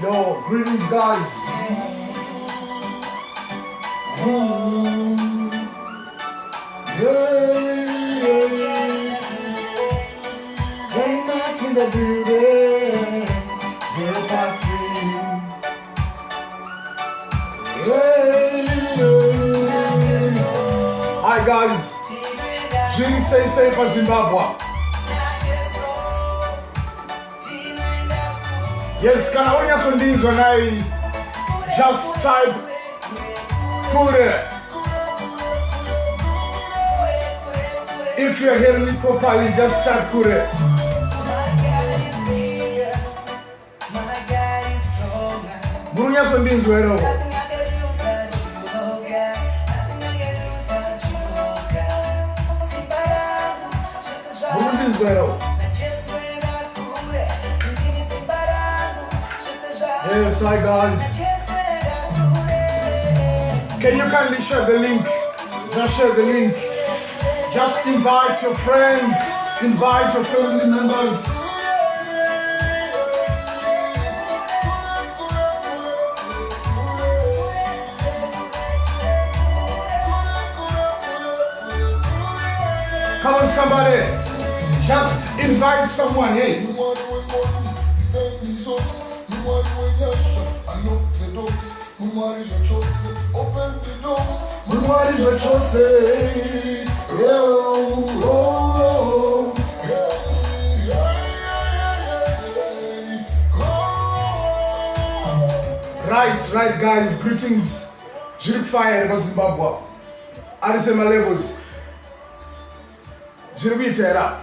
Yo, greetings guys. Clayiematt in the building, 053. Hi guys. Jini say for Zimbabwe. Yes, can I only ask things when I just type Kure? If you're hearing me properly, just type Kure. Murunya sondings wero. Murundins wero. Yes, hi guys. Can you kindly share the link? Just share the link. Just invite your friends, invite your family members. Come on somebody, just invite someone, hey. Right guys, greetings. Jirik fire in Zimbabwe. Arisema levels. Jiribitera.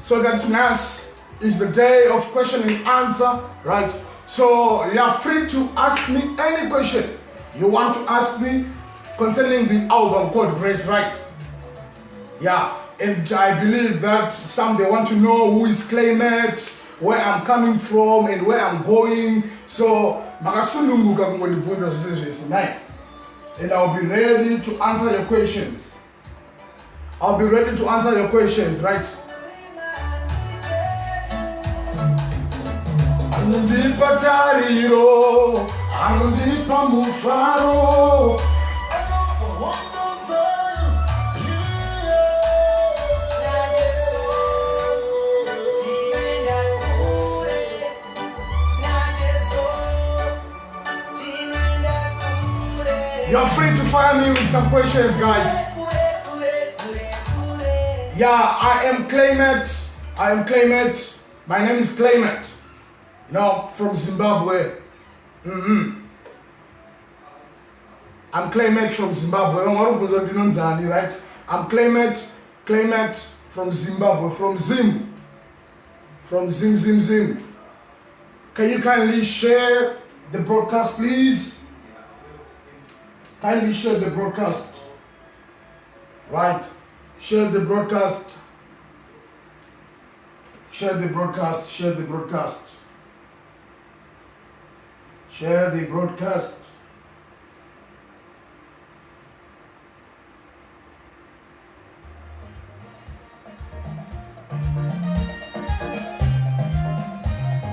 So that NAS is the day of question and answer, right? So you are free to ask me any question you want to ask me concerning the album called Grace, right? Yeah, and I believe that some they want to know who is Clayiematt, where I'm coming from and where I'm going. So and I'll be ready to answer your questions. I'll be ready to answer your questions, right? Anundipa tariro, anundipa mufaro. You're free to fire me with some questions, guys. Yeah, I am Clayiematt. My name is Clayiematt. No, from Zimbabwe. I'm Clayiematt from Zimbabwe. Right? I'm Clayiematt from Zimbabwe, from Zim. Can you kindly share the broadcast, please? Kindly share the broadcast. Right? Share the broadcast. Share the broadcast. Share the broadcast. Share the broadcast.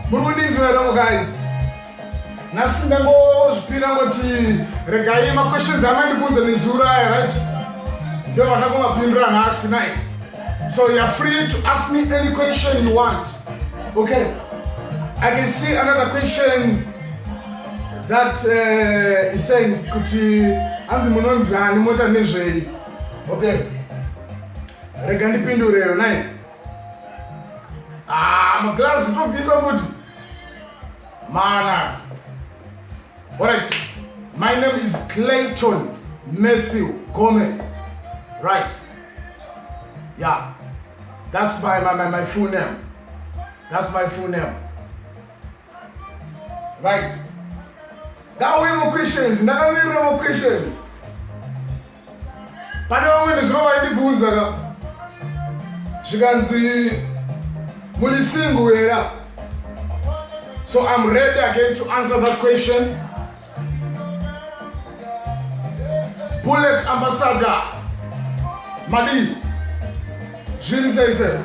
Murundins wero guys. Nasindango zvinangoti regai ma questions amandibvunza nezura, right? Ndio vanangomapindura nhasi nai. So you are free to ask me any question you want. Okay. I can see another question that is saying kuti anzi munonzani mota nezvei. Okay. Rega ndipindure nai. Maglass tobvisa futi. Mana. Alright. My name is Clayton Matthew Gomez. Right. Yeah. That's my full name. That's my full name. Right. Got way more questions. Now we more questions. But now when it's right the phones are she can see Muli single era. So I'm ready again to answer that question. Bullet Ambassador Madi Jiri say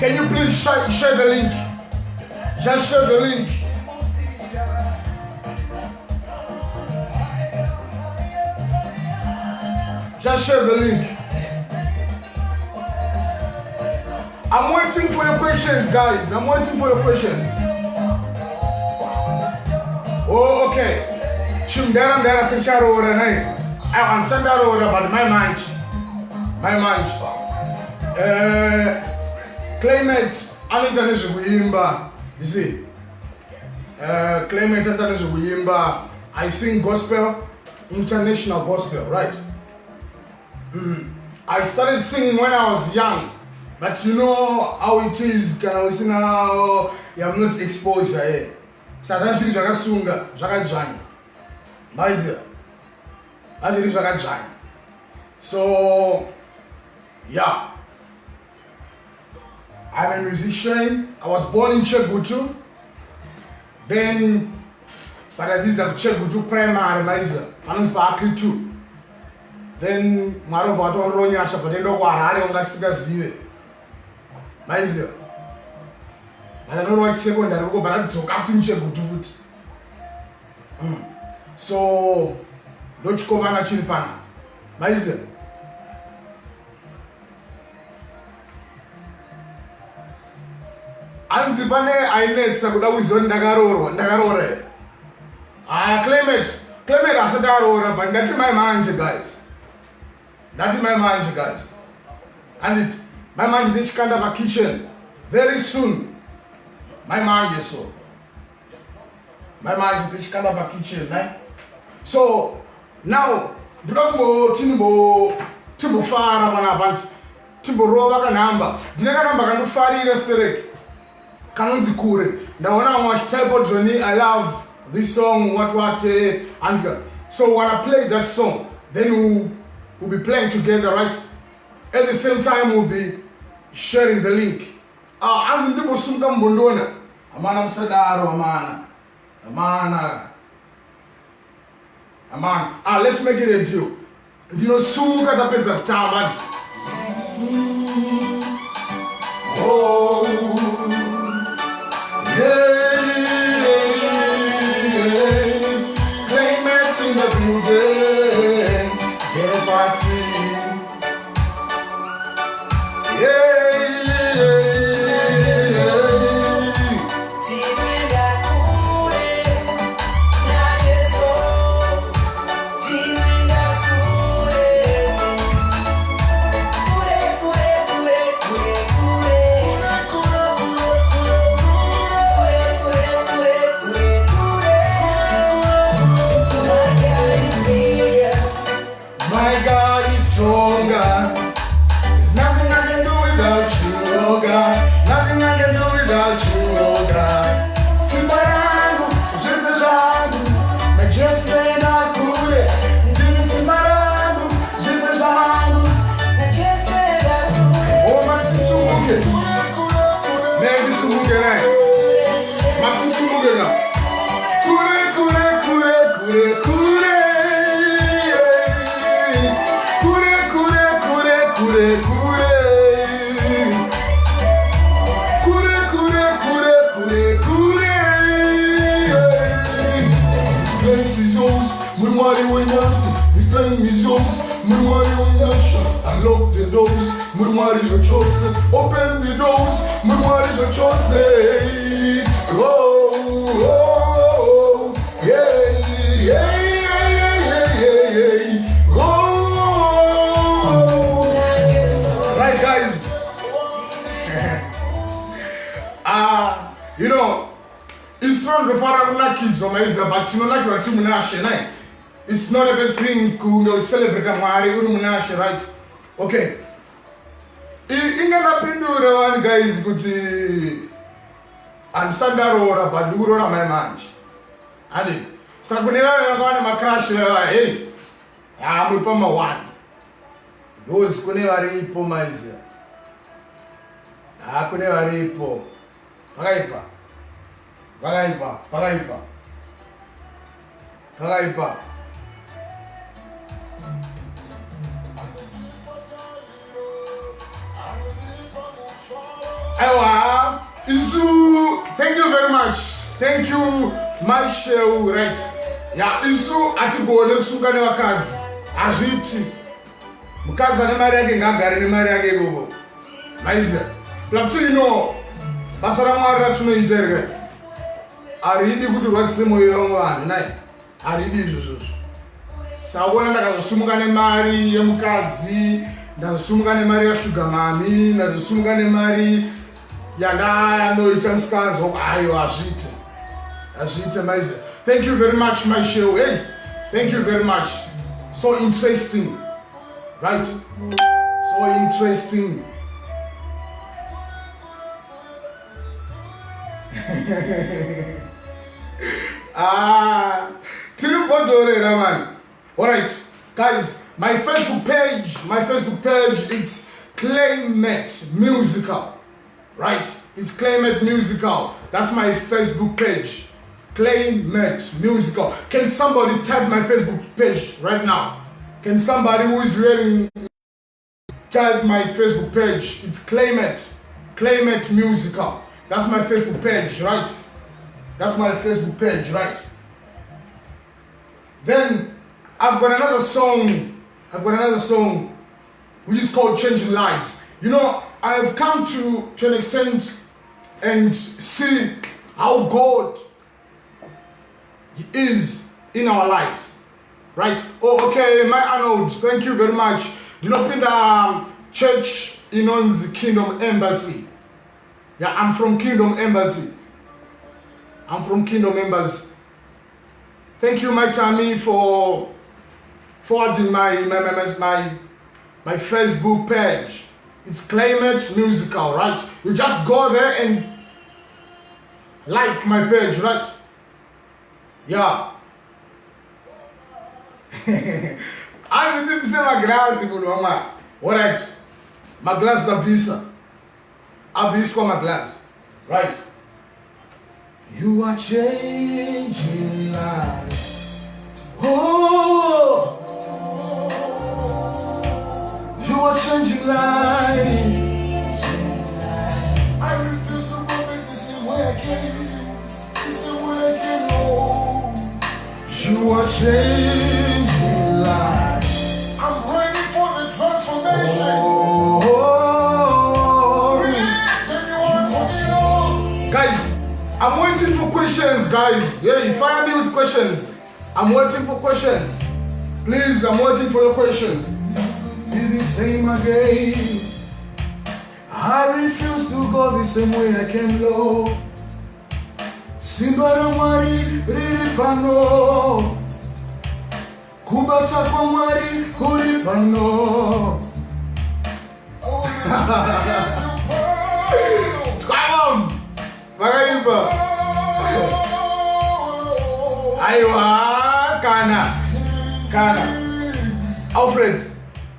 Can you please share the link? Just share the link. Just share the link. I'm waiting for your questions, guys. I'm waiting for your questions. Oh, okay. Chumdara secharo ora nai. I understand that ora, but my mind. Clayiematt, anita nezvekuimba. You see, Clayiematt anita nezvekuimba. I sing gospel, international gospel, right? I started singing when I was young, but you know how it is. Can I listen now? You have not exposure here. Sometimes you just sunga, just Maizia. So, yeah. I'm a musician. I was born in Chegutu. Then, Paradiso Chegutu primary, Maizia. And it's Barclay too. Then, Maro Baton Ronya Shapatendo Warari on Laxiga Zive. Maizia. I don't know what second I go, but I'm so captain Chegutu. So, don't you come on a chilpana. Maizia. Anzipane ainet sakuda wizon ndagarore. Clayiematt asadarora, but that's my manje, guys. That's my manje, guys. And it, my manje did kind of a kitchen very soon. My manje so. My manje did kind of a kitchen, right? So now, Durambo Timbo Fara Manabant Timbo Roba Kanamba. Dinaka number can fari restaurant. Kanunzi Kure. Now when I watch Typo Johnny, I love this song, what, and so when I play that song, then we'll be playing together, right? At the same time, we'll be sharing the link. And the people soon come Bondona. Amana Sadaro, Amana. Let's make it a deal. You know, soon got up at time. Oh, Clayiematt in the building, 053. Unlock the doors, Murmari your choice. Open the doors, Murmari your choice. Oh, yeah. Right, guys. You know, it's from the father kids from Isa, but you know, like your team national. It's not a bad thing to celebrate a Mari, right? Okay. Ingana pindura one guys kuti ansandaro banduro na my manch. Andi. Sakunira yakwana macrash hey. Mulipoma one. Those kuneva ripo maize. Kuneva ripo. Pagaipa. Ewa, Isu, thank you very much. Thank you, my show, right? Yeah, Isu atigo nekusuka nevakadzi. Azviti. Mukadzi ane mari yake ngagare nemari yake igogo. Maiziya. Lakini no, basa raMwari ratinoita here. Aridi kuti rwadzise mwoyo wevanhu nai. Aridi izvozvo. Saona ndakazosumuka nemari yemukadzi, ndazosumuka nemari yashuga mami, ndazosumuka nemari yandanoita musikanzwa. Ayo azvite. Azvite maiziya. Thank you very much, my show. Hey, thank you very much. So interesting, right? So interesting. Man. All right, guys. My Facebook page is Clayiematt Musical, right? It's Clayiematt Musical. That's my Facebook page. Clayiematt Musical. Can somebody type my Facebook page right now? Can somebody who is reading type my Facebook page? It's Clayiematt Musical. That's my Facebook page, right? That's my Facebook page, right? Then I've got another song which is called Changing Lives. You know, I've come to an extent and see how God is in our lives, right? Oh, okay, my Arnold, thank you very much. You know, in the church in the Kingdom Embassy. Yeah, I'm from Kingdom Embassy. Thank you, my Tammy, for forwarding my Facebook page. It's Clayiematt Musical, right? You just go there and like my page, right? Yeah. I didn't say my glass, all right. My glass da visa. I've used for my glass, right? You are changing lives. Oh, you are changing lives. I refuse to go back the same way I came. The same way I came home. You are changing lives. I'm ready for the transformation. Guys, I'm waiting for questions, guys. Yeah, you fire me with questions. I'm waiting for questions. Please, I'm waiting for your questions. Be the same again. I refuse to go the same way I came low. Simbara Mwari riripano. Kubata kwa Mwari kuripano. Come! Magaimba. Aiwa, kana.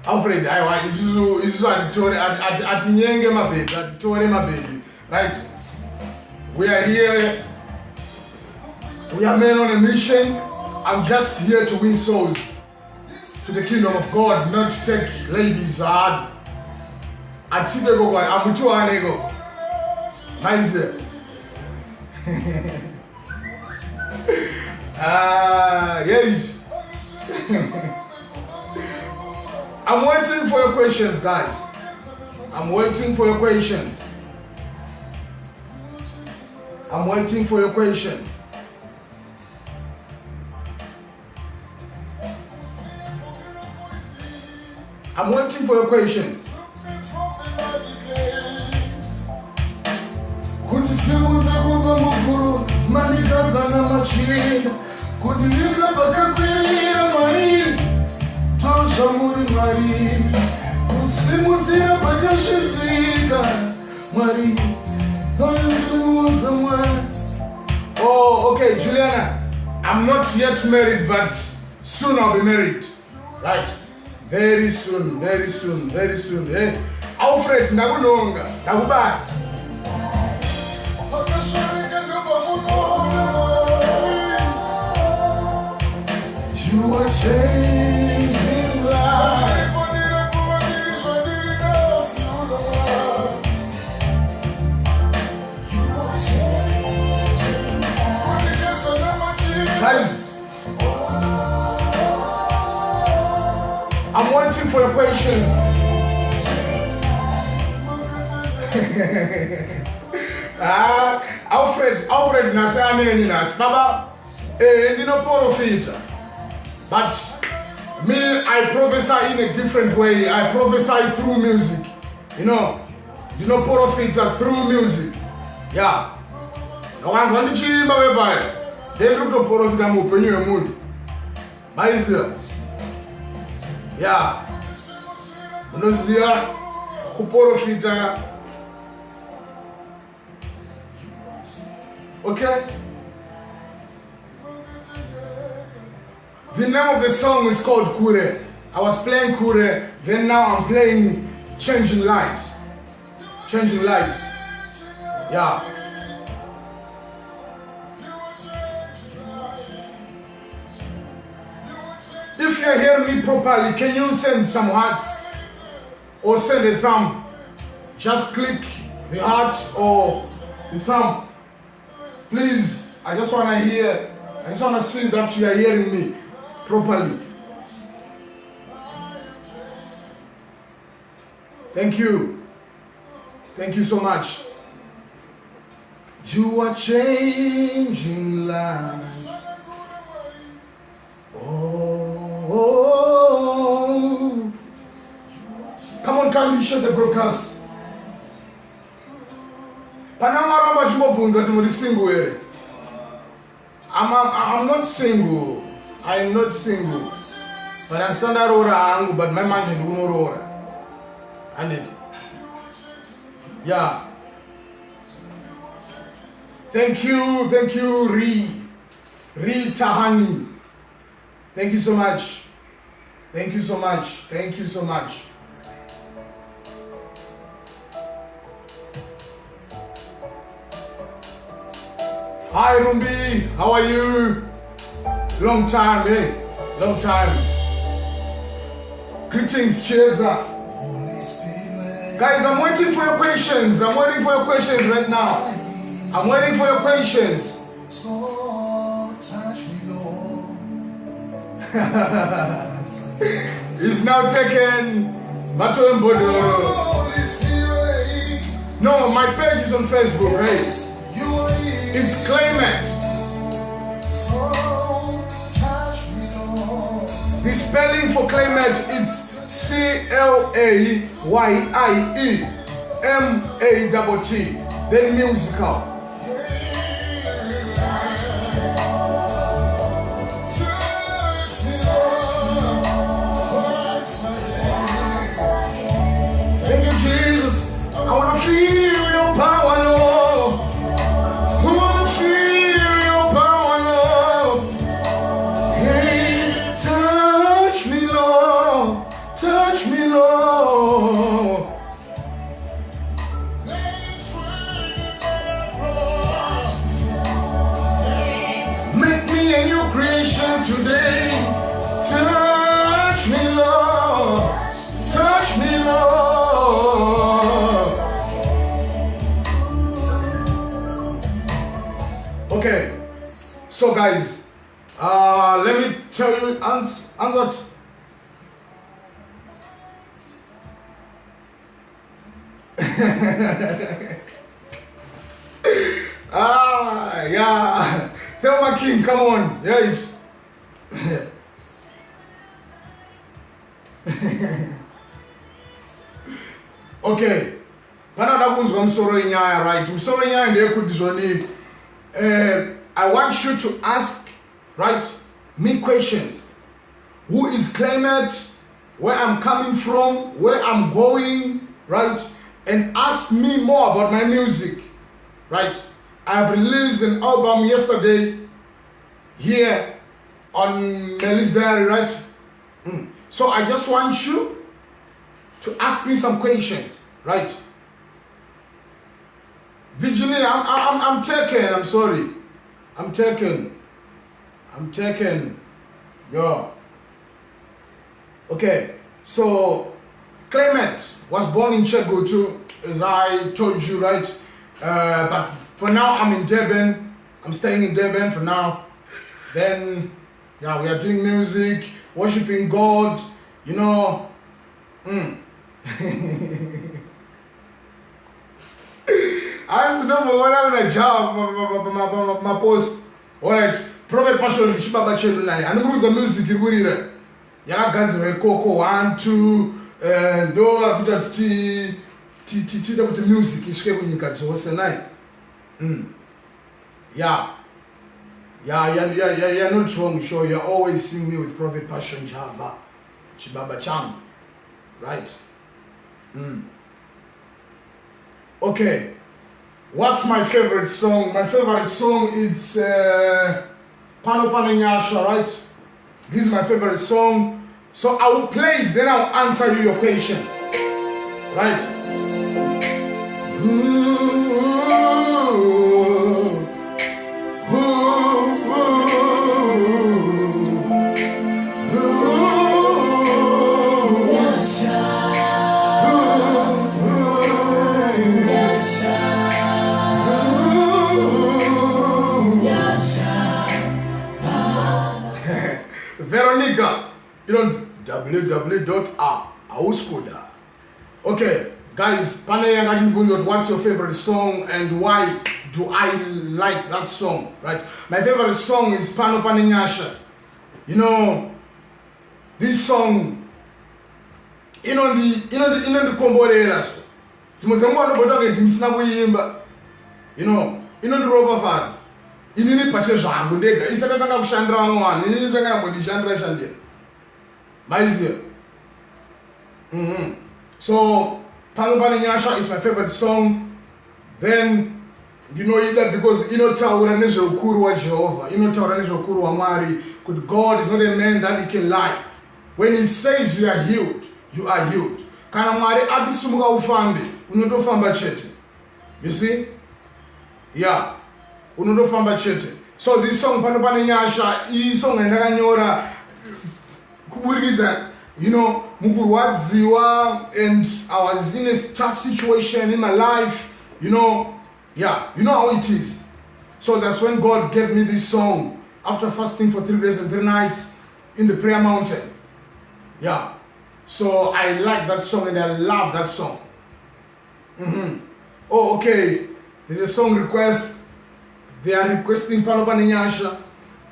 Alfred, aiwa, isu atinyenge mababy, atitore mababy, right? We are here. We are men on a mission. I'm just here to win souls to the kingdom of God, not to take ladies hard. Atibego kwa amutu anego. Nice. Yes. I'm waiting for your questions, guys. I'm waiting for your questions. I'm waiting for your questions. I'm waiting for your questions. Kunisemuza kumba mukuru manikaza na machina kunisa pakakwira mai tosha muri mari kusimuzira pakashizika mari kunisemuza mari. Oh, okay, Juliana, I'm not yet married, but soon I'll be married, right? Very soon. Hey, Alfred, nakunonga, nakubata. You are changing lives. waiting for your questions. Alfred Nasani Nas Baba, no profit. But me, I prophesy in a different way. I prophesy through music. You know profit through music. Yeah. No one's on the chimba whereby they look to profit and open your mood. Myself. Yeah. Unozia kuporofita. Okay? The name of the song is called Kure. I was playing Kure, then now I'm playing Changing Lives. Changing Lives. Yeah. If you hear me properly, can you send some hearts or send a thumb? Just click the heart or the thumb. Please, I just want to hear, I just want to see that you are hearing me properly. Thank you. Thank you so much. You are changing lives. Oh. Come on, kindly share the broadcast. I'm not single. I'm not single. But I'm standing around, but my mind is not. And it. Yeah. Thank you, Re Tahani. Thank you so much. Thank you so much. Thank you so much. Hi Rumbi, how are you? Long time, eh? Long time. Greetings, cheers up. Guys, I'm waiting for your questions. I'm waiting for your questions right now. I'm waiting for your questions. He's now taken Mato Mbodo. No, my page is on Facebook, right? It's Clayiematt. The spelling for Clayiematt is CLAYEMATT. Then musical. Thank you, Jesus. I want to feel your power, Lord. I want to feel your power, Lord. Hey, touch me, Lord. Touch me, Lord. Make me a new creation today. Touch me, Lord. Touch me, Lord. Okay, so guys, let me tell you, answer. Yeah. Tell my king, come on. Yes. Okay. I'm sorry, right? I'm sorry, I want you to ask, right, me questions. Who is Clayiematt? Where I'm coming from? Where I'm going? Right? And ask me more about my music. Right? I've released an album yesterday here on Melly's Diary, right? So I just want you to ask me some questions, right? Virginia, I'm taken. I'm sorry. I'm taken. Yeah. Okay. So Clayiematt was born in Chego too, as I told you, right? But for now, I'm in Durban. I'm staying in Durban for now. Then, yeah, we are doing music, worshiping God, you know, Hands number one having a job, my post. Alright, Prophet Passion, Chibaba Chedu Nai. And the music in Wurida. Yaga Guns of Coco, 1, 2, and Dora Peter T. With the music is getting you so what's the night? Yeah, you're not wrong, sure. You always sing me with Prophet Passion Java, Chibaba Cham, right? Okay, what's my favorite song? My favorite song is Pano Nyasha, right? This is my favorite song. So I will play it, then I'll answer you your question, right? Veronica, it was www.auscoda. Okay, guys, what's your favorite song and why do I like that song? Right, my favorite song is Pano Nyasha. You know, this song, the Komboleras. You know, the rubber fans. Inini pache jangu ndega isaka kanga kushandira wamwana inini ndanga modishandira shandira maiziyo. So Pano Nyasha is my favorite song. Then you know either because taura nezve ukuru wa Jehovah, taura nezve ukuru wa Mwari. Good God is not a man that he can lie. When he says you are healed, you are healed. Kana Mwari atisumuka ufambi unotofamba chete. You see? Yeah. Unotofamba chete. So this song Pano Nyasha, this song endakanyora kuburikiza, mukurwadziwa, and I was in a tough situation in my life, yeah, you know how it is. So that's when God gave me this song after fasting for 3 days and 3 nights in the prayer mountain. Yeah. So I like that song and I love that song. Oh, okay. There's a song request. They are requesting Pano Nyasha.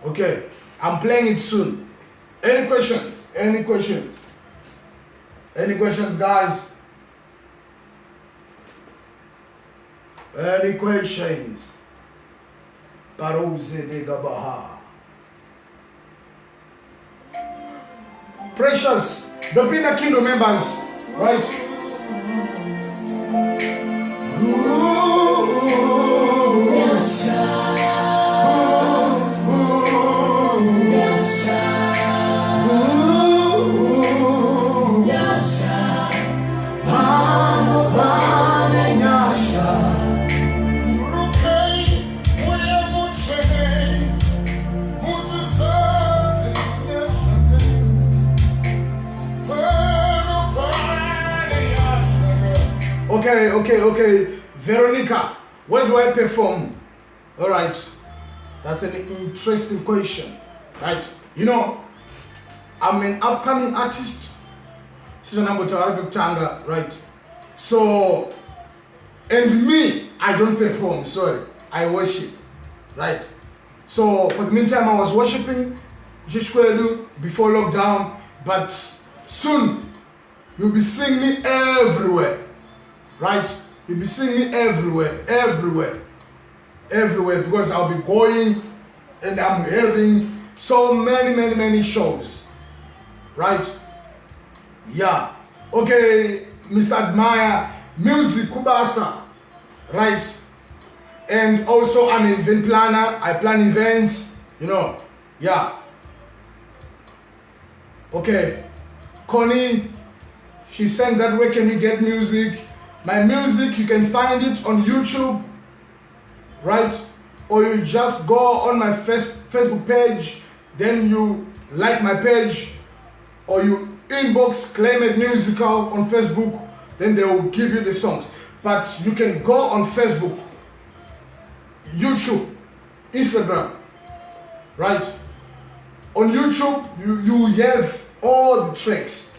Okay, I'm playing it soon. Any questions? Any questions? Any questions, guys? Any questions? Precious, the Pina Kingdom members, right? Okay. Veronica, where do I perform? All right, that's an interesting question, right? I'm an upcoming artist, right? So, and me, I don't perform, sorry, I worship, right? So, for the meantime, I was worshiping before lockdown, but soon, you'll be seeing me everywhere. Right? You'll be seeing me everywhere, because I'll be going and I'm having so many shows. Right? Yeah. Okay, Mr. Admire, music, Kubasa. Right? And also I'm an event planner. I plan events, Yeah. Okay. Connie, she said that where can we get music? My music, you can find it on YouTube, right? Or you just go on my Facebook page, then you like my page, or you inbox Clayiematt Musical on Facebook, then they will give you the songs. But you can go on Facebook, YouTube, Instagram, right? On YouTube, you have all the tracks.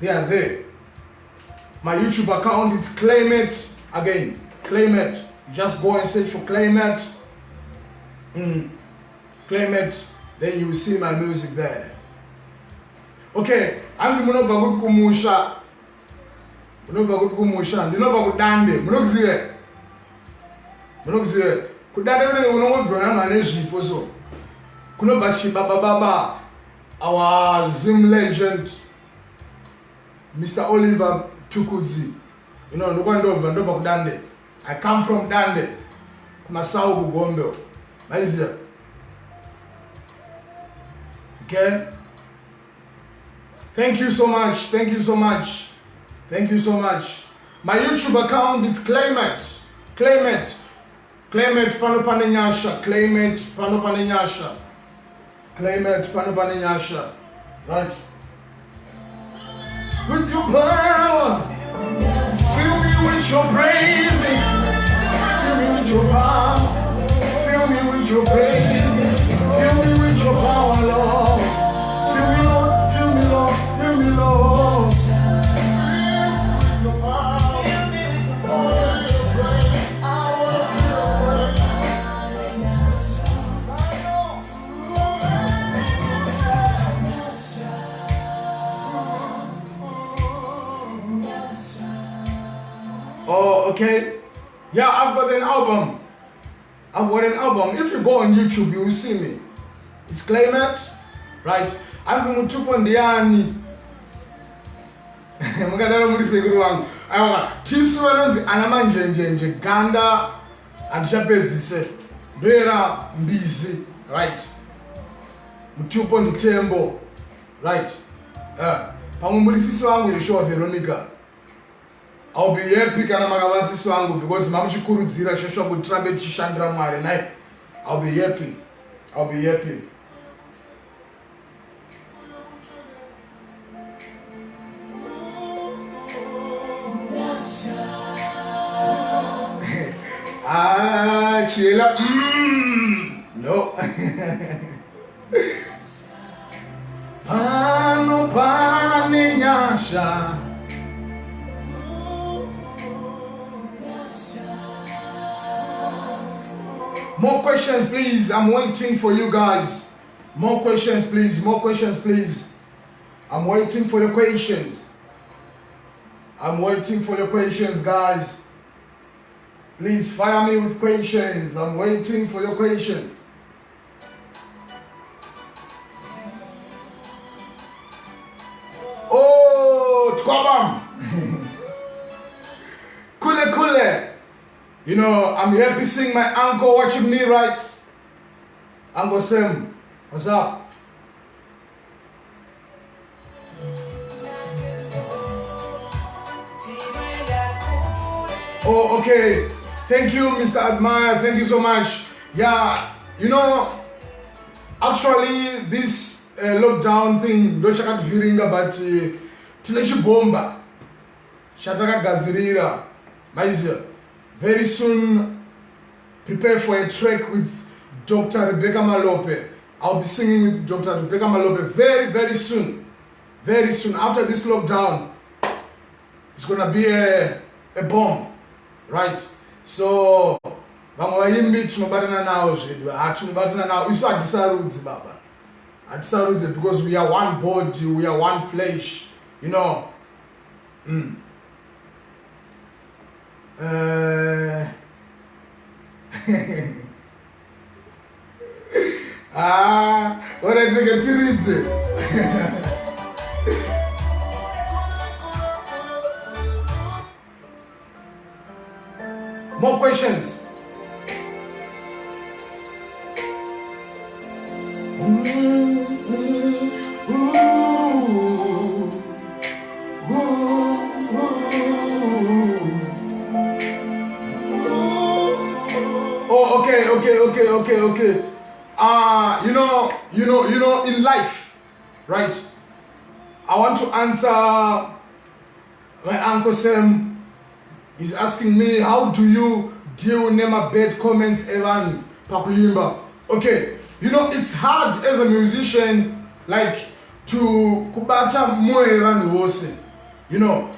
They are there. My YouTube account is Clayiematt. Again, Clayiematt. Just go and search for Clayiematt. Clayiematt. Then you will see my music there. Okay, anzi munobva kuti kumusha. Munobva kuti kumusha. Ndinobva kudande. Munokuzive. Kudande kuti unongodwa nezvipo so. Kunobva chibaba our Zim legend Mr. Oliver Tukudzi. You know, ndobva kudande. I come from Dande. Kumasau Kugombe. Maizia. Okay? Thank you so much. My YouTube account is Clayiematt. Clayiematt pano panenyasha. Clayiematt pano panenyasha. Right? With your power, fill me with your praises. Fill me with your power. Fill me with your praises. Fill me with your power, Lord. Fill me, Lord. Fill me, Lord. Fill me, Lord. Oh, okay. Yeah, I've got an album. If you go on YouTube, you will see me. It's Clayiematt, right? I'm from Tupondiani. Mukadaro muri sekuru wangu. Aiwa, tisu vanonzi anamanjenjenje ganda andishapedzise. Ndera mbizi, right? Mutupo ni tembo, right? Pamwe muri sisi wangu Yeshua Veronica. I'll be happy kana makavasisi wangu because mamuchikurudzira Joshua kuti tirambe tichishandira Mwari naye. I'll be happy. Chila. No. Pano pane nyasha. More questions, please. I'm waiting for you guys. More questions, please. I'm waiting for your questions. Guys. Please fire me with questions. I'm waiting for your questions. Oh, Tkobam. Kule. You know, I'm happy seeing my uncle watching me, right? Uncle Sam, what's up? Oh, okay. Thank you, Mr. Admire. Thank you so much. Yeah, you know, actually, this lockdown thing, don't check out Viringa, but Tileshi Bomba, Shataka Gazirira, Maizia. Very soon, prepare for a track with Dr. Rebecca Malope. I'll be singing with Dr. Rebecca Malope very soon. After this lockdown, it's gonna be a bomb, right? So, because we are one body, we are one flesh, you know. What I drink a series. More questions. Oh, okay. You know, in life, right? I want to answer my Uncle Sam. He's asking me, how do you deal with bad comments, Evan Pakuyimba? Okay, you know, it's hard as a musician, like, to kubata more Evan Wose. You know,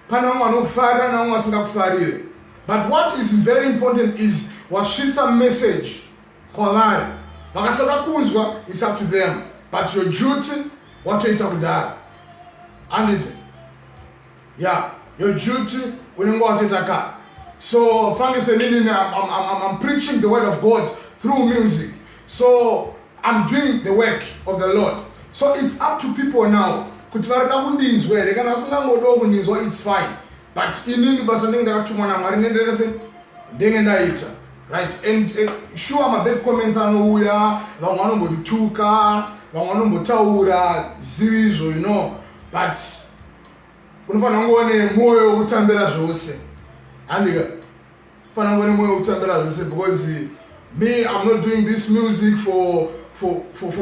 pana umwe anokufarira naumwe asingakufarire. But what is very important is wasvitsa message kwavari. Vakasada kunzwa, it's up to them. But your duty, watoita kudara. And yeah, your duty, unenge watoita kare. So, I'm preaching the word of God through music. So, I'm doing the work of the Lord. So, it's up to people now. It's fine. But right? And sure, I'm a bit comments on series, you know. But because me, I'm not doing this music for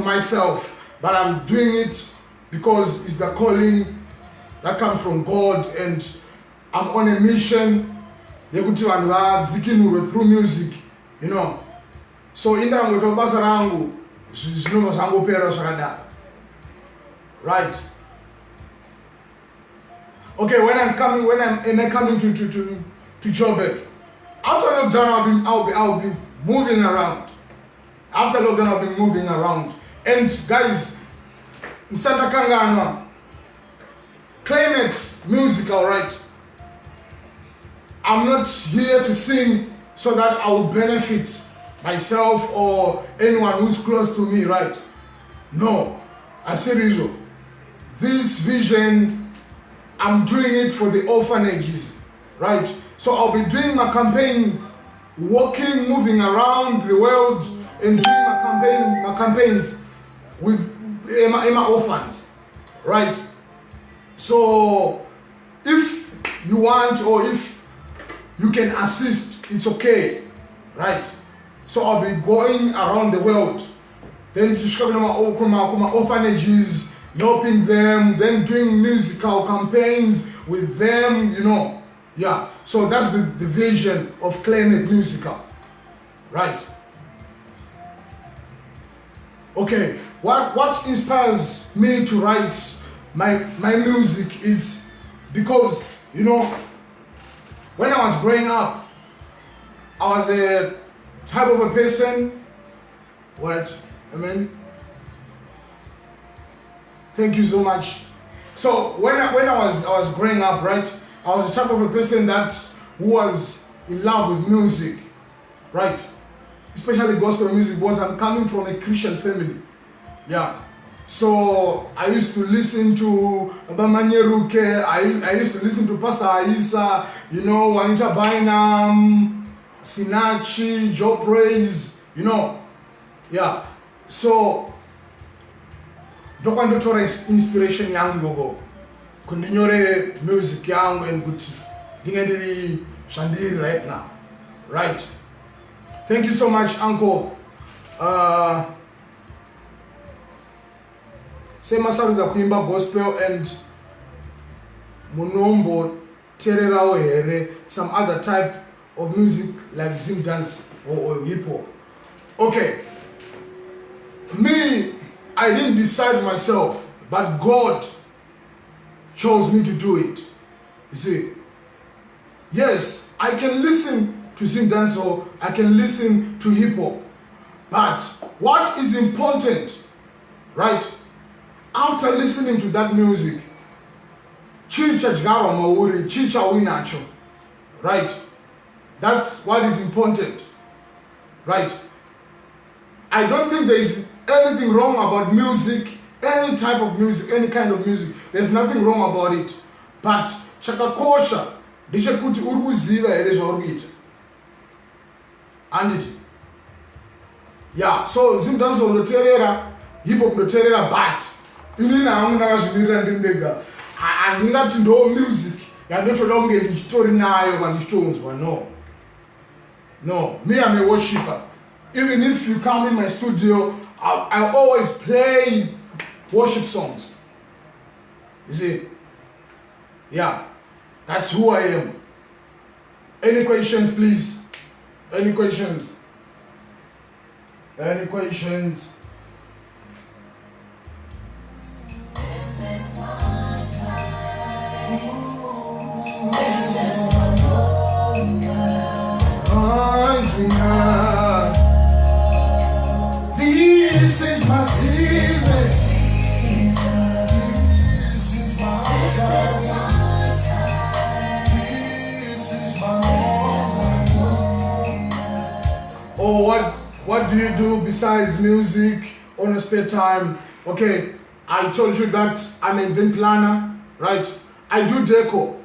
myself, but I'm doing it because it's the calling that comes from God, and I'm on a mission through music, you know. So in that right? Okay, when I'm coming to Joburg, after lockdown I'll be moving around. After lockdown I'll be moving around. And guys, Santa Kangana, Clayiematt music, alright. I'm not here to sing so that I will benefit myself or anyone who's close to me, right? No, I say this vision, I'm doing it for the orphanages, right? So I'll be doing my campaigns, walking, moving around the world, and doing my campaigns with my orphans, right? So if you want, or if you can assist, it's okay, right? So I'll be going around the world, then my orphanages, helping them, then doing musical campaigns with them, you know. Yeah, so that's the vision of Clayiematt musical, right? Okay, what inspires me to write my music is because, you know, when I was growing up, I was a type of a person, what, I mean, thank you so much. So when I was growing up, right, I was the type of a person that was in love with music, right? Especially gospel music, because I'm coming from a Christian family. Yeah. So I used to listen to Bamanyeruke, I used to listen to Pastor Aisa, you know, Juanita Bynum, Sinachi, Joe Praise, you know. Yeah. So ndokwandotore inspiration yangu gogo kundinyore music yangu and kuti ndingendiri shandiri right now, right? Thank you so much, Uncle. Sema sabiza kuimba gospel and munombo tererao here some other type of music like sing dance or hip hop. Okay, me, I didn't decide myself, but God chose me to do it. You see, yes, I can listen to sing dance or I can listen to hip hop, but what is important, right? After listening to that music, right? That's what is important, right? I don't think there is anything wrong about music, any type of music, any kind of music. There's nothing wrong about it. But chakakosha, ndichekuti uruziva here zvaurikuita. And it, yeah, so zimdance unoterera, hip hop unoterera, but inini hamuna kazvimirira ndimega. Handingati ndo music yandotoda kunge ndichitori nayo kwandichitonzwa. No, me, I'm a worshiper. Even if you come in my studio, I always play worship songs. You see? Yeah, that's who I am. Any questions, please? Any questions? Any questions? This is my time. Rising up. This is my season. This is my time. This is my moment. Oh, what do you do besides music on your spare time? Okay, I told you that I'm an event planner, right? I do deco.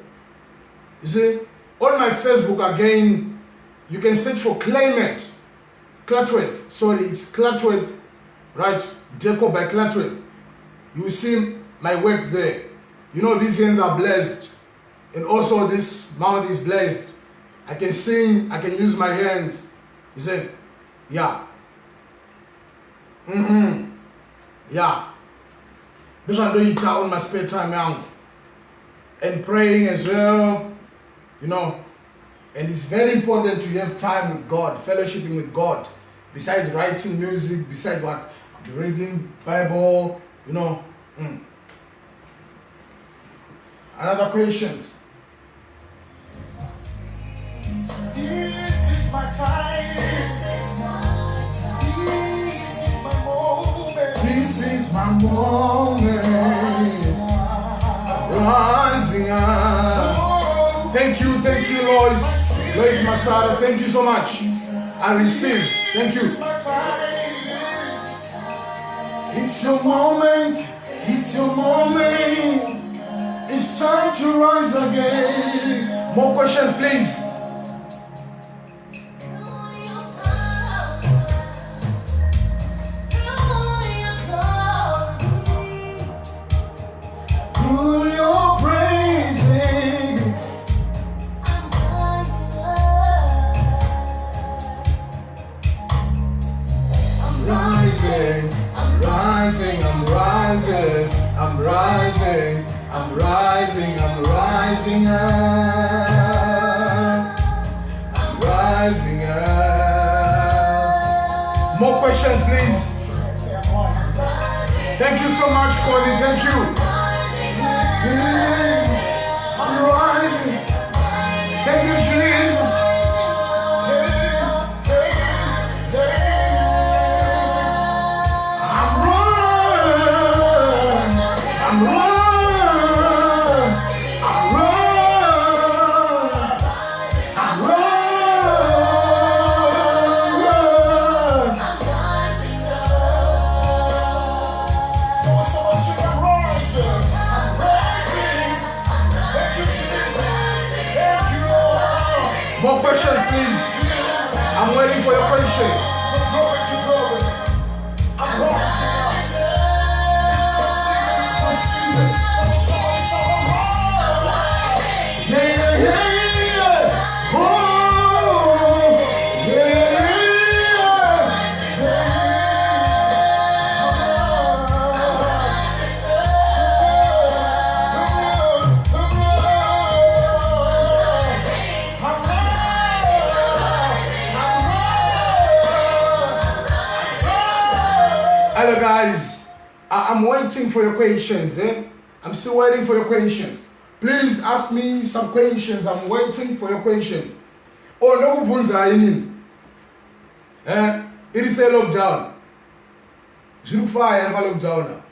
You see, on my Facebook again, you can search for Clayiematt. Clayiematt, sorry, it's Clayiematt, right? Deco by Clayiematt. You will see my work there. You know, these hands are blessed, and also this mouth is blessed. I can sing, I can use my hands. You see, yeah. Yeah. This one do it on my spare time, young. And praying as well, you know. And it's very important to have time with God, fellowshipping with God. Besides writing music, besides what? Reading Bible, you know. Another questions. This is my time. This is my time. This is my moment. This is my moment. Rising up. Thank you, Lois Masada. Thank you so much. I receive. Thank you. It's your moment. It's your moment. It's time to rise again. More questions, please. More questions, please. Thank you so much, Cody. Thank you. I'm rising. Thank you, Jesus. I'm running. I'm running. I'm running. I'm running. More questions, please. I'm waiting for your questions. From glory to glory. I'm rising up. It's my season. It's my season. Somebody shout, I'm rising. Yeah, yeah, yeah, yeah. Oh, yeah, yeah, Hello guys, I'm waiting for your questions. I'm still waiting for your questions. Please ask me some questions. I'm waiting for your questions. Oh no, Vunza in. It is a lockdown. You fire a lockdown.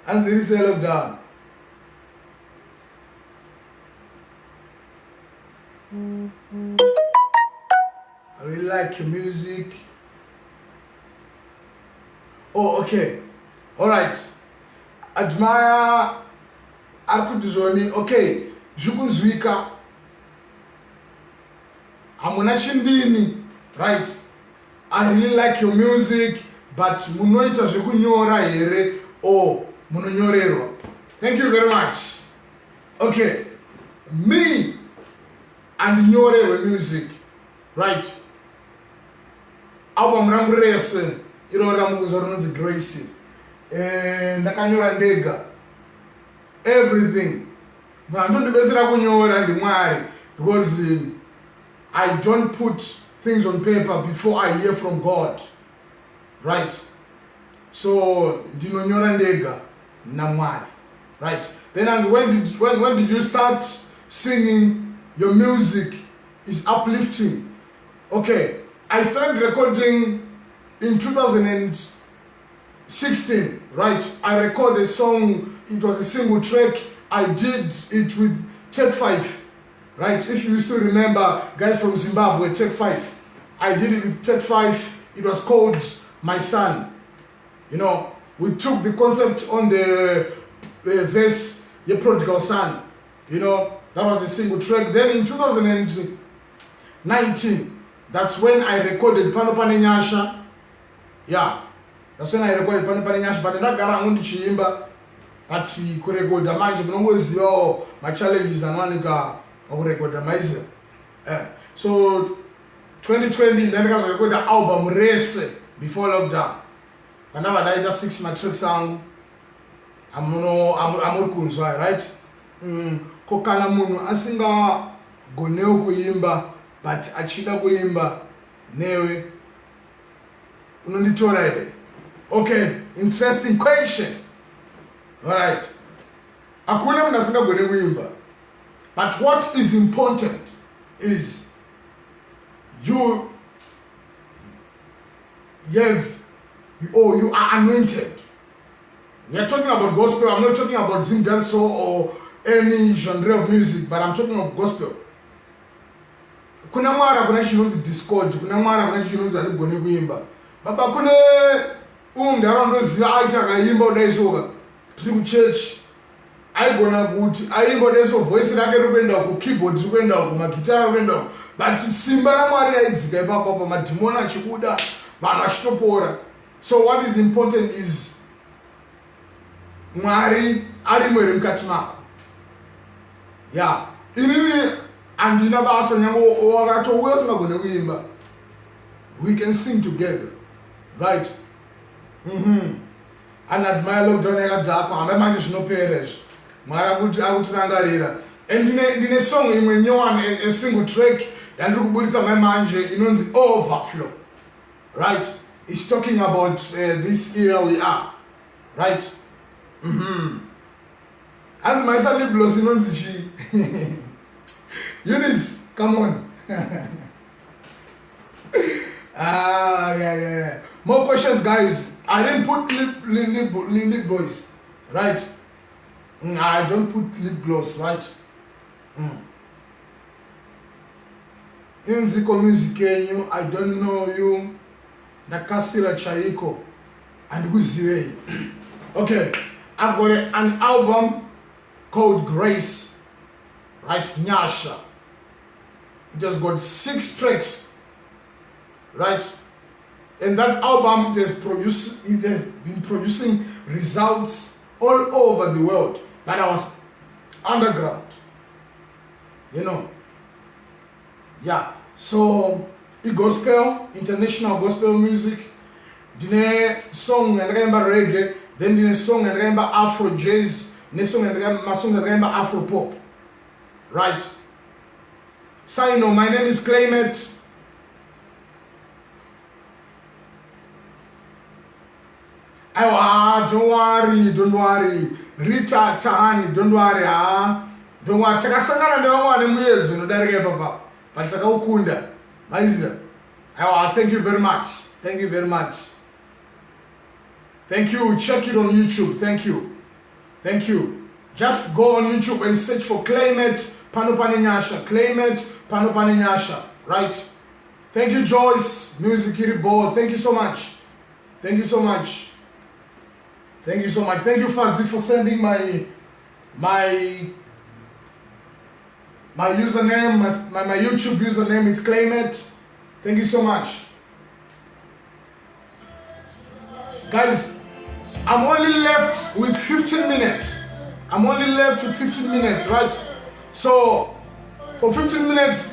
And it is a lockdown. I really like your music. Oh, okay. Alright. Admire Arkutizoni. Okay. Jukunzwika. Amunachindini. Right. I really like your music, but munoita jukunyora here or munonyorero. Thank you very much. Okay. Me and Nyorero music. Right. Album Rambrese. You know, Rambu's Gracie. And Nakanyora Ndega. Everything. But I don't because I don't put things on paper before I hear from God. Right? So, Dinonyora Ndega Namwari. Right? Then when did you start singing, your music is uplifting. Okay, I started recording in 2016, right? I recorded a song, it was a single track. I did it with Take 5, right? If you still remember, guys from Zimbabwe, Take 5. I did it with Take 5. It was called My Son. You know, we took the concept on the verse, Your Prodigal Son. You know, that was a single track. Then in 2019, that's when I recorded Pano Pane Nyasha. Yeah, that's when I recorded Pano Pane Nyasha. But ndagara ngundi chiimba, but kurekoda manje mnongoziyo my challenges amanika okurekoda maize. So 2020 ndandikazo rekoda album Race before lockdown. Kanava daita 6 matrix sangu. Amurikunzwa, right? Kokana munhu asinga gonewo kuimba but achida kuimba newe unonditora here. Okay, interesting question. All right. Akuna munhu asinga gone kuimba, but what is important is you are anointed. We are talking about gospel. I'm not talking about zing dance or any genre of music, but I'm talking about gospel. Kuna mwara kuna chinonzi discord, kuna mwara kuna chinonzi aligone kuimba. Baba kune ndaro ndoziva aita akaimba udaisoka tiri kuchurch aigona kuti aimba udaiso voice rake rikuenda ku keyboard rikuenda ku magitara rikuenda but simba raMwari raidzika ipapo madhimoni achikuda vanhu vachitopora. So what is important is Mwari arimo iri mukati mako. Yeah, inini andina basa nyango wakatouya usingagone kuimba, we can sing together, right? And admire lockdown yakadhakwa hambe manje zvinopera izvi Mwari akutirangarira. And ndine song imwe nyowani, a single track yandiri kubudisa manje inonzi Overflow, right? It's talking about this era we are, right? As my son lip gloss inonzi chi Eunice, come on. Yeah. More questions, guys. I didn't put lip gloss, right? I don't put lip gloss, right? Inziko music yenyu, I don't know you. Nakasira chaiko and Guziwe. Okay, I've got an album called Grace, right? Nyasha. It has got 6 tracks, right? And that album, it has been producing results all over the world. But I was underground, you know. Yeah, so gospel, international gospel music. Dine song and reggae, then dine song and Afro jazz, dine song and Afro pop, right? So you know, my name is Clayiematt. Don't worry. Rita Tahani, don't worry. Don't worry. Takasangana nevamwe muyezo nodarike papa. But takaukunda. Maiziya. Thank you very much. Thank you very much. Thank you. Check it on YouTube. Thank you. Thank you. Just go on YouTube and search for Clayiematt Pano Pane Nyasha. Clayiematt Pano Pane Nyasha. Right? Thank you, Joyce. Music Iribo. Thank you so much. Thank you so much. Thank you so much. Thank you, Fadzi, for sending my username. My YouTube username is Clayiematt. Thank you so much. Guys, I'm only left with 15 minutes. I'm only left with 15 minutes, right? So, for 15 minutes,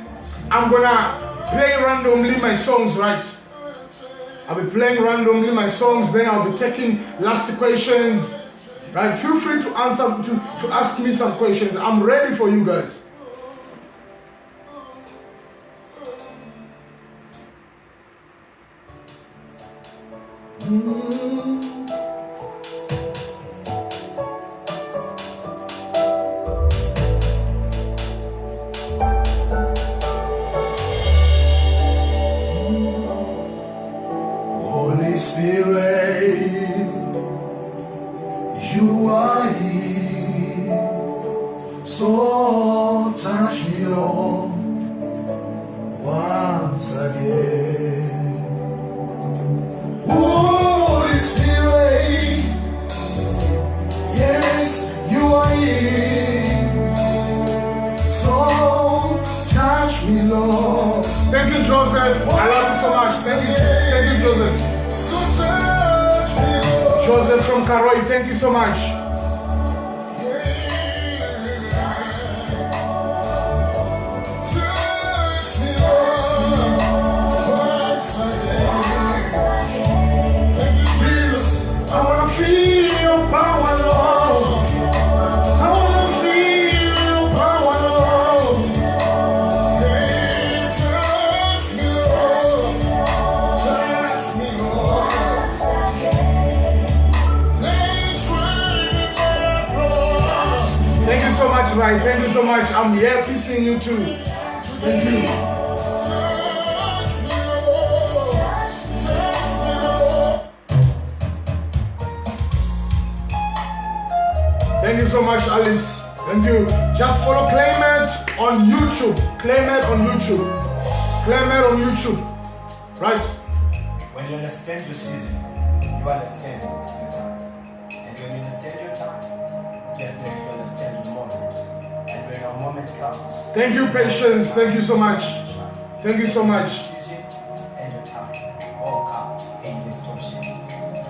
I'm gonna play randomly my songs, right? I'll be playing randomly my songs, then I'll be taking last questions, right? Feel free to ask me some questions. I'm ready for you guys. So touch me, Lord, once again. Holy Spirit, yes, you are here. So touch me, Lord. Thank you, Joseph. I love you so much. Thank you, Joseph. So touch me, Lord. Joseph from Karoi, thank you so much. Right, thank you so much. I'm happy seeing you too. Thank you. Thank you so much, Alice. Thank you. Just follow Clayiematt on YouTube. Clayiematt on YouTube. Clayiematt on YouTube. Right. When you understand your season, you understand your time. And when you understand your time, definitely you understand your moment. And when your moment comes, thank you, Patience. Thank you so much. Thank you so much. Season and your time all come in distortion.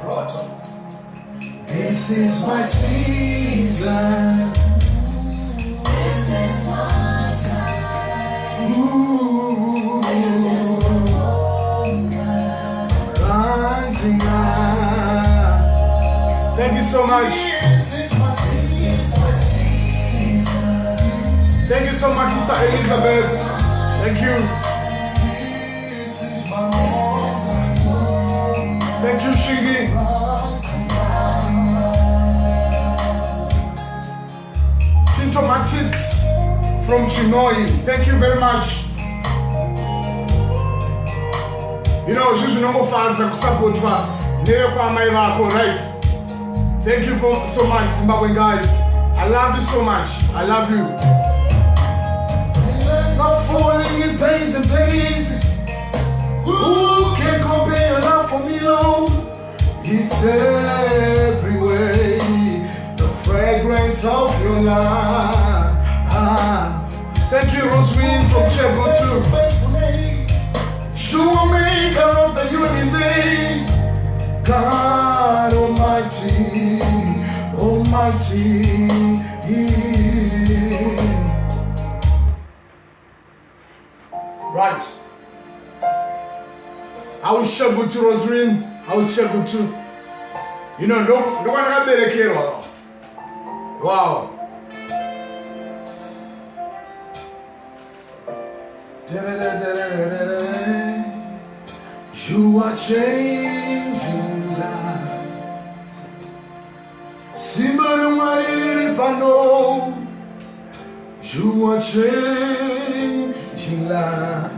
Roto. This is my season. This is my time. Ooh. This is the moment. Rising up. Thank you so much. This is my season. Thank you so much, Sister Elizabeth. Thank you. This is my moment. Thank you, Shigi. Tintomatics from Chinoi. Thank you very much. You know, usually no more fans are support right? Thank you so much, Zimbabwean guys. I love you so much. I love you. Not falling in place and places. Who can compare your love for me, Lord? It's everywhere. The fragrance of your love. Thank you, Rosemary from Chego too. You are maker of the universe. God Almighty, Almighty. Right. I will share good to Rosemary. I will share good too. You know, no one have better care. Wow. You are changing life. You are changing life.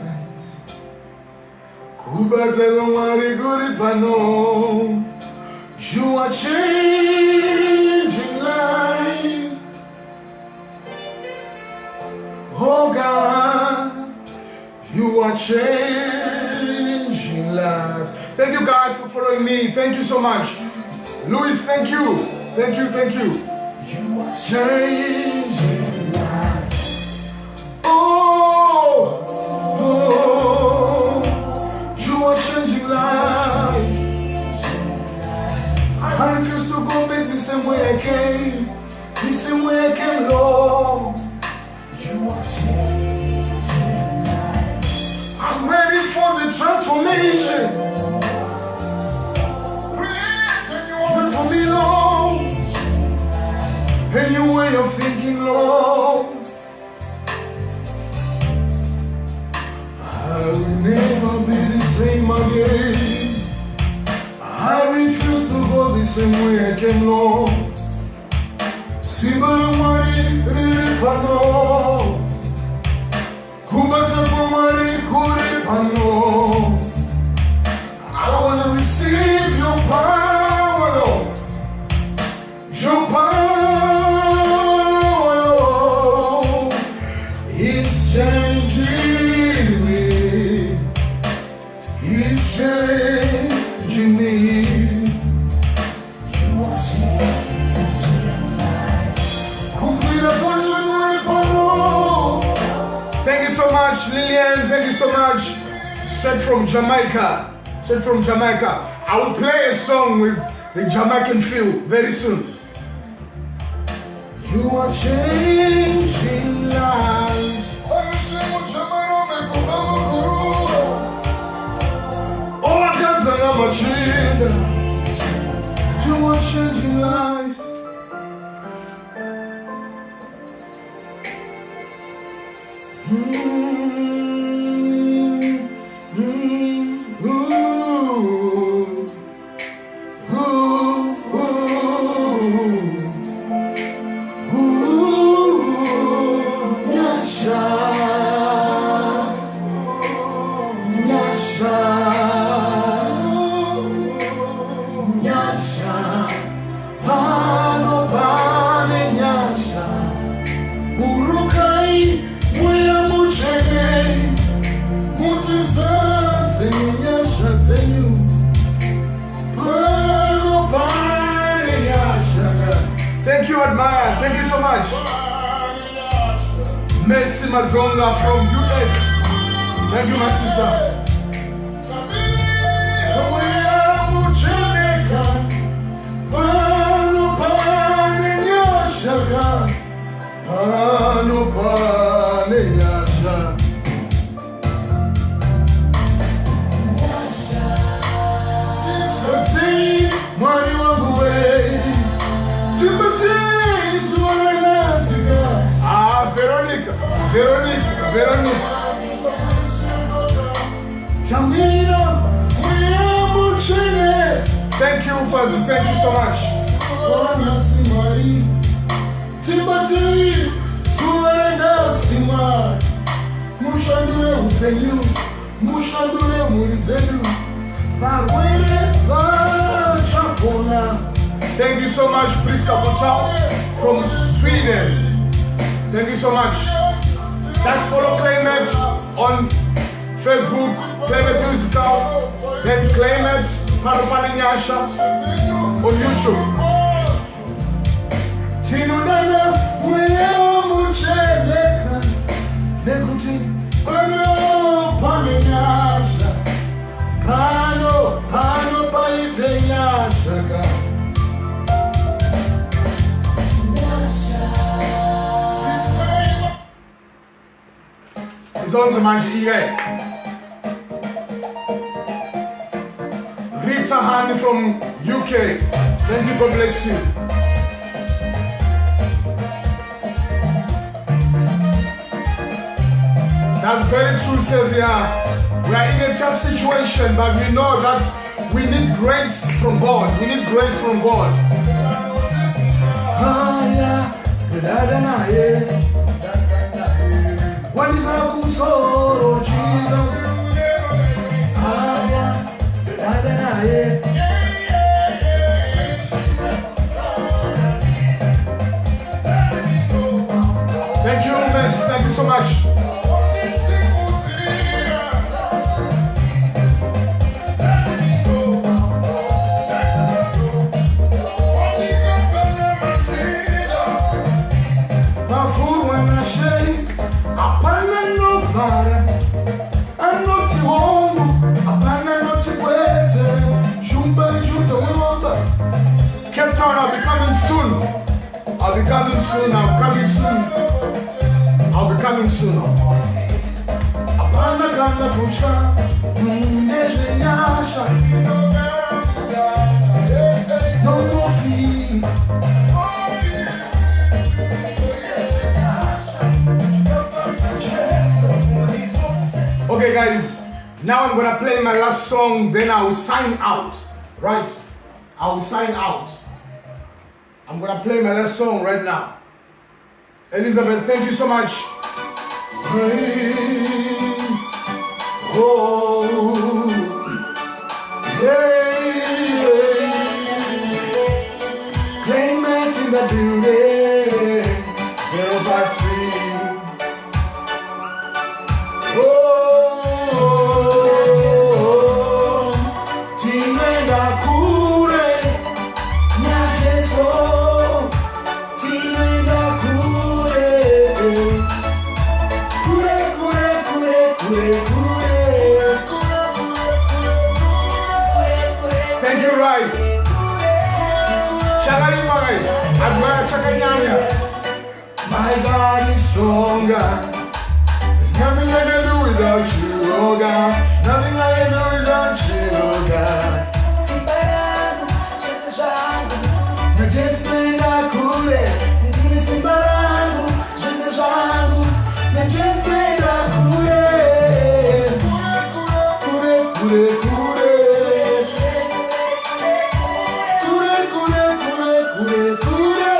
You are changing life. Oh God, you are changing lives. Thank you guys for following me. Thank you so much. Louis, thank you. Thank you, thank you. You are changing lives. Oh, oh, you are changing lives. I refuse to go back the same way I came. The same way I came, Lord. You are changing lives. I'm ready for the transformation. But for me, Lord, a new way of thinking, Lord. I will never be the same again. I refuse to go the same way I came, Lord. Simba mari ripano, kubata kumari kuripano. I want to receive your power, Lord. Your power, Lord. much, Lillian. Thank you so much. Straight from Jamaica. Straight from Jamaica. I will play a song with the Jamaican feel very soon. You are changing lives. All I got is another children. You are changing lives. Thank you, Admire. Thank you so much. Messi Mazonga from US. Thank you, my sister. Veronica. Thank you, Fuzzy. Thank you so much. Thank you so much, Friska Hotel from Sweden. Thank you so much. Let's follow Clayiematt on Facebook, Clayiematt Musical, then Clayiematt Parapaninyasha on YouTube. Tinunana mweo mucheleka nekuti pano paninyasha pano paitenyasha. It's on Zamanje EA. Rita Hani from UK. Thank you, God bless you. That's very true, Sylvia. We are in a tough situation, but we know that we need grace from God. We need grace from God. What is up, so Jesus? Thank you, Miss. Thank you so much. Cape Town, I'll be coming soon. I'll be coming soon. I'm coming soon. I'll be coming soon. No more fee. Okay, guys. Now I'm gonna play my last song. Then I will sign out. Right? I will sign out. I'm gonna play my last song right now. Elizabeth, thank you so much. Oh, yeah. Clayiematt in the building. 053. Kure My God is stronger. There's nothing I can do without you, oh God. Nothing I can do without you, oh God. Najespenda kure, ndimi simba langu, Jese jangu. Najespenda kure, kure, kure, kure, kure. Kure, kure, kure, kure, kure.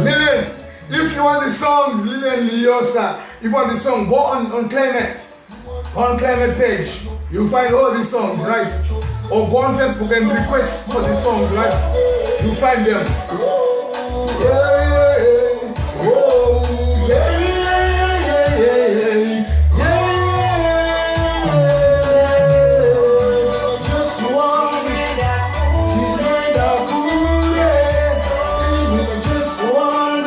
Lillian, if you want the songs, Lillian Liosa, if you want the song, go on Clayiematt. On Clayiematt page, you'll find all the songs, right? Or go on Facebook and request for the songs, right? You'll find them. Yeah, yeah, yeah. Oh, yeah, yeah, yeah, yeah, yeah, yeah. Just one. Just one.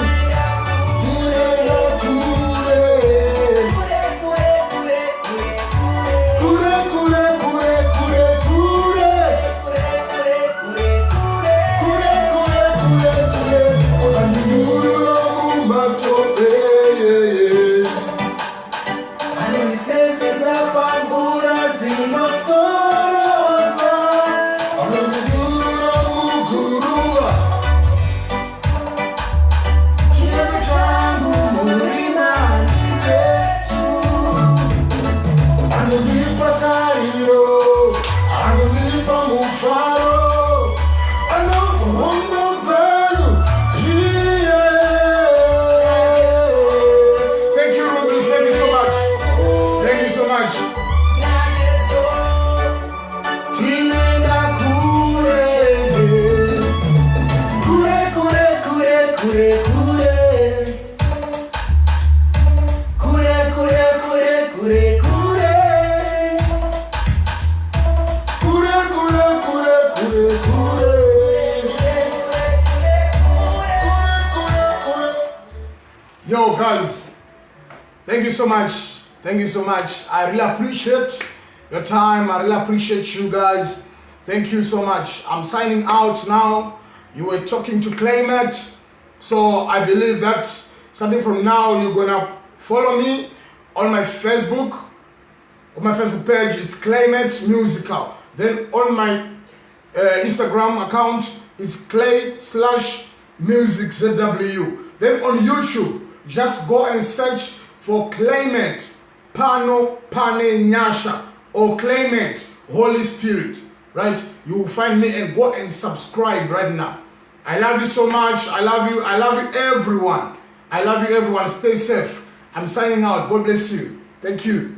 Yo guys, thank you so much. Thank you so much. I really appreciate your time. I really appreciate you guys. Thank you so much. I'm signing out now. You were talking to Clayiematt. So I believe that starting from now, you're gonna follow me on my Facebook. On my Facebook page, it's Clayiematt Musical. Then on my Instagram account, it's Clay/MusicZW. Then on YouTube, just go and search for Clayiematt Pano Pane Nyasha or Clayiematt Holy Spirit. Right? You will find me and go and subscribe right now. I love you so much. I love you. I love you, everyone. I love you, everyone. Stay safe. I'm signing out. God bless you. Thank you.